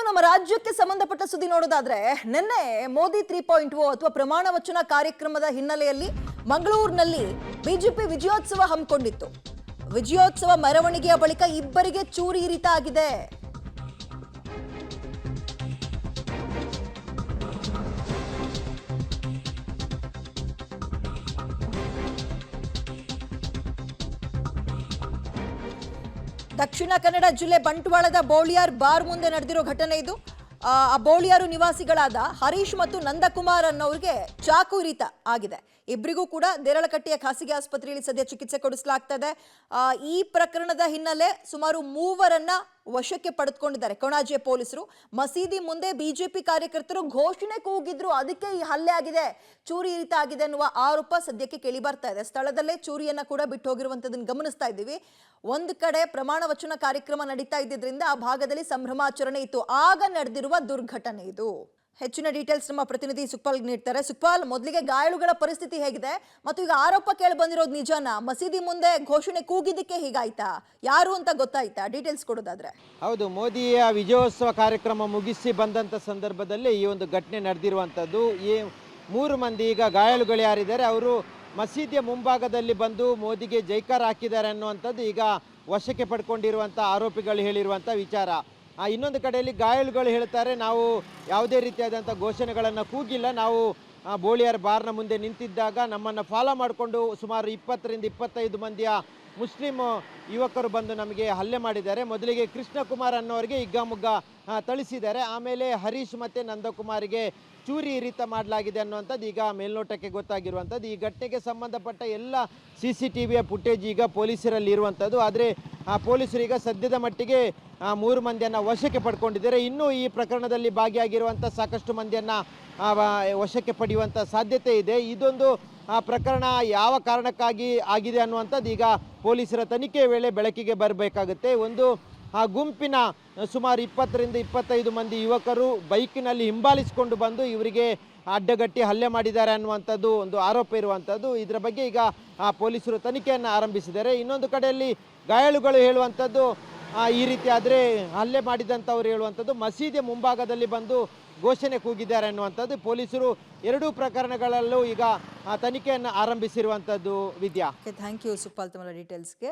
ನಮ್ಮ ರಾಜ್ಯಕ್ಕೆ ಸಂಬಂಧಪಟ್ಟ ಸುದ್ದಿ ನೋಡೋದಾದ್ರೆ ನಿನ್ನೆ ಮೋದಿ 3.0 ಅಥವಾ ಪ್ರಮಾಣ ವಚನ ಕಾರ್ಯಕ್ರಮದ ಹಿನ್ನೆಲೆಯಲ್ಲಿ ಮಂಗಳೂರಿನಲ್ಲಿ ಬಿಜೆಪಿ ವಿಜಯೋತ್ಸವ ಹಮ್ಮಿಕೊಂಡಿತ್ತು. ವಿಜಯೋತ್ಸವ ಮೆರವಣಿಗೆಯ ಬಳಿಕ ಇಬ್ಬರಿಗೆ ಚೂರಿ ಇರಿತ ಆಗಿದೆ. ದಕ್ಷಿಣ ಕನ್ನಡ ಜಿಲ್ಲೆ ಬಂಟ್ವಾಳದ ಬೋಳಿಯಾರ್ ಬಾರ್ ಮುಂದೆ ನಡೆದಿರೋ ಘಟನೆ ಇದು. ಆ ಬೋಳಿಯಾರು ನಿವಾಸಿಗಳಾದ ಹರೀಶ್ ಮತ್ತು ನಂದಕುಮಾರ್ ಅನ್ನೋರಿಗೆ ಚಾಕು ಇರಿತ ಆಗಿದೆ. ಇಬ್ಬರಿಗೂ ಕೂಡ ದೇರಳಕಟ್ಟೆಯ ಖಾಸಗಿ ಆಸ್ಪತ್ರೆಯಲ್ಲಿ ಸದ್ಯ ಚಿಕಿತ್ಸೆ ಕೊಡಿಸಲಾಗ್ತಾ ಇದೆ. ಈ ಪ್ರಕರಣದ ಹಿನ್ನೆಲೆ ಸುಮಾರು 3 ವಶಕ್ಕೆ ಪಡೆದುಕೊಂಡಿದ್ದಾರೆ ಕೊಣಾಜೆ ಪೊಲೀಸರು. ಮಸೀದಿ ಮುಂದೆ ಬಿಜೆಪಿ ಕಾರ್ಯಕರ್ತರು ಘೋಷಣೆ ಕೂಗಿದ್ರು, ಅದಕ್ಕೆ ಈ ಹಲ್ಲೆ ಆಗಿದೆ, ಚೂರಿ ಇರಿತ ಆಗಿದೆ ಅನ್ನುವ ಆರೋಪ ಸದ್ಯಕ್ಕೆ ಕೇಳಿ ಬರ್ತಾ ಇದೆ. ಸ್ಥಳದಲ್ಲೇ ಚೂರಿಯನ್ನ ಕೂಡ ಬಿಟ್ಟು ಹೋಗಿರುವಂತದನ್ನು ಗಮನಿಸ್ತಾ ಇದ್ದೀವಿ. ಒಂದು ಕಡೆ ಪ್ರಮಾಣ ವಚನ ಕಾರ್ಯಕ್ರಮ ನಡೀತಾ ಇದ್ದಿದ್ರಿಂದ ಆ ಭಾಗದಲ್ಲಿ ಸಂಭ್ರಮಾಚರಣೆ ಇತ್ತು. ಆಗ ನಡೆದಿರುವ ದುರ್ಘಟನೆ ಇದು. ಹೆಚ್ಚಿನ ಡೀಟೇಲ್ಸ್ ನಮ್ಮ ಪ್ರತಿನಿಧಿ ಸುಕ್ಪಾಲ್ ನೀಡ್ತಾರೆ. ಸುಕ್ಪಾಲ್, ಮೊದಲಿಗೆ ಗಾಯಾಳುಗಳ ಪರಿಸ್ಥಿತಿ ಹೇಗಿದೆ ಮತ್ತು ಈಗ ಆರೋಪ ಕೇಳಿ ಬಂದಿರೋದು ನಿಜನಾ? ಮಸೀದಿ ಮುಂದೆ ಘೋಷಣೆ ಕೂಗಿದ್ದಕ್ಕೆ ಹೀಗಾಯ್ತಾ? ಯಾರು ಅಂತ ಗೊತ್ತಾಯ್ತಾ? ಡೀಟೇಲ್ಸ್ ಕೊಡೋದಾದ್ರೆ. ಹೌದು, ಮೋದಿಯ ವಿಜಯೋತ್ಸವ ಕಾರ್ಯಕ್ರಮ ಮುಗಿಸಿ ಬಂದಂಥ ಸಂದರ್ಭದಲ್ಲಿ ಈ ಒಂದು ಘಟನೆ ನಡೆದಿರುವಂಥದ್ದು. ಈ 3 ಮಂದಿ ಈಗ ಗಾಯಾಳುಗಳು ಯಾರಿದ್ದಾರೆ ಅವರು ಮಸೀದಿಯ ಮುಂಭಾಗದಲ್ಲಿ ಬಂದು ಮೋದಿಗೆ ಜೈಕಾರ ಹಾಕಿದ್ದಾರೆ ಅನ್ನುವಂಥದ್ದು ಈಗ ವಶಕ್ಕೆ ಪಡ್ಕೊಂಡಿರುವಂಥ ಆರೋಪಿಗಳು ಹೇಳಿರುವಂಥ ವಿಚಾರ. ಇನ್ನೊಂದು ಕಡೆಯಲ್ಲಿ ಗಾಯಾಳುಗಳು ಹೇಳ್ತಾರೆ, ನಾವು ಯಾವುದೇ ರೀತಿಯಾದಂಥ ಘೋಷಣೆಗಳನ್ನು ಕೂಗಿಲ್ಲ, ನಾವು ಬೋಳಿಯಾರ್ ಬಾರ್ನ ಮುಂದೆ ನಿಂತಿದ್ದಾಗ ನಮ್ಮನ್ನು ಫಾಲೋ ಮಾಡಿಕೊಂಡು ಸುಮಾರು 20 ರಿಂದ 25 ಮಂದಿಯ ಮುಸ್ಲಿಂ ಯುವಕರು ಬಂದು ನಮಗೆ ಹಲ್ಲೆ ಮಾಡಿದ್ದಾರೆ. ಮೊದಲಿಗೆ ಕೃಷ್ಣಕುಮಾರ್ ಅನ್ನೋರಿಗೆ ಹಿಗ್ಗಾಮುಗ್ಗ ಥಳಿಸಿದ್ದಾರೆ. ಆಮೇಲೆ ಹರೀಶ್ ಮತ್ತು ನಂದಕುಮಾರಿಗೆ ಚೂರಿ ಇರಿತ ಮಾಡಲಾಗಿದೆ ಅನ್ನುವಂಥದ್ದು ಈಗ ಮೇಲ್ನೋಟಕ್ಕೆ ಗೊತ್ತಾಗಿರುವಂಥದ್ದು. ಈ ಘಟನೆಗೆ ಸಂಬಂಧಪಟ್ಟ ಎಲ್ಲ CCTVಯ ಫುಟೇಜ್ ಈಗ ಪೊಲೀಸರಲ್ಲಿ ಇರುವಂಥದ್ದು. ಆದರೆ ಪೊಲೀಸರು ಈಗ ಸದ್ಯದ ಮಟ್ಟಿಗೆ 3 ಮಂದಿಯನ್ನು ವಶಕ್ಕೆ ಪಡ್ಕೊಂಡಿದ್ದಾರೆ. ಇನ್ನೂ ಈ ಪ್ರಕರಣದಲ್ಲಿ ಭಾಗಿಯಾಗಿರುವಂಥ ಸಾಕಷ್ಟು ಮಂದಿಯನ್ನು ವಶಕ್ಕೆ ಪಡೆಯುವಂಥ ಸಾಧ್ಯತೆ ಇದೆ. ಇದೊಂದು ಪ್ರಕರಣ ಯಾವ ಕಾರಣಕ್ಕಾಗಿ ಆಗಿದೆ ಅನ್ನುವಂಥದ್ದು ಈಗ ಪೊಲೀಸರ ತನಿಖೆ ವೇಳೆ ಬೆಳಕಿಗೆ ಬರಬೇಕಾಗುತ್ತೆ. ಒಂದು ಗುಂಪಿನ ಸುಮಾರು 20 ರಿಂದ 25 ಮಂದಿ ಯುವಕರು ಬೈಕಿನಲ್ಲಿ ಹಿಂಬಾಲಿಸಿಕೊಂಡು ಬಂದು ಇವರಿಗೆ ಅಡ್ಡಗಟ್ಟಿ ಹಲ್ಲೆ ಮಾಡಿದ್ದಾರೆ ಅನ್ನುವಂಥದ್ದು ಒಂದು ಆರೋಪ ಇರುವಂಥದ್ದು. ಇದರ ಬಗ್ಗೆ ಈಗ ಪೊಲೀಸರು ತನಿಖೆಯನ್ನು ಆರಂಭಿಸಿದ್ದಾರೆ. ಇನ್ನೊಂದು ಕಡೆಯಲ್ಲಿ ಗಾಯಾಳುಗಳು ಹೇಳುವಂಥದ್ದು ಈ ರೀತಿ ಆದರೆ ಹಲ್ಲೆ ಮಾಡಿದಂಥವ್ರು ಹೇಳುವಂಥದ್ದು ಮಸೀದಿಯ ಮುಂಭಾಗದಲ್ಲಿ ಬಂದು ಘೋಷಣೆ ಕೂಗಿದ್ದಾರೆ ಅನ್ನುವಂಥದ್ದು. ಪೊಲೀಸರು 2 ಪ್ರಕರಣಗಳಲ್ಲೂ ಈಗ ತನಿಖೆಯನ್ನು ಆರಂಭಿಸಿರುವಂಥದ್ದು. ವಿದ್ಯಾ, ಥ್ಯಾಂಕ್ ಯು ಸುಕ್ಪಾಲ್ ತಮ್ಮ ಡೀಟೇಲ್ಸ್ಗೆ.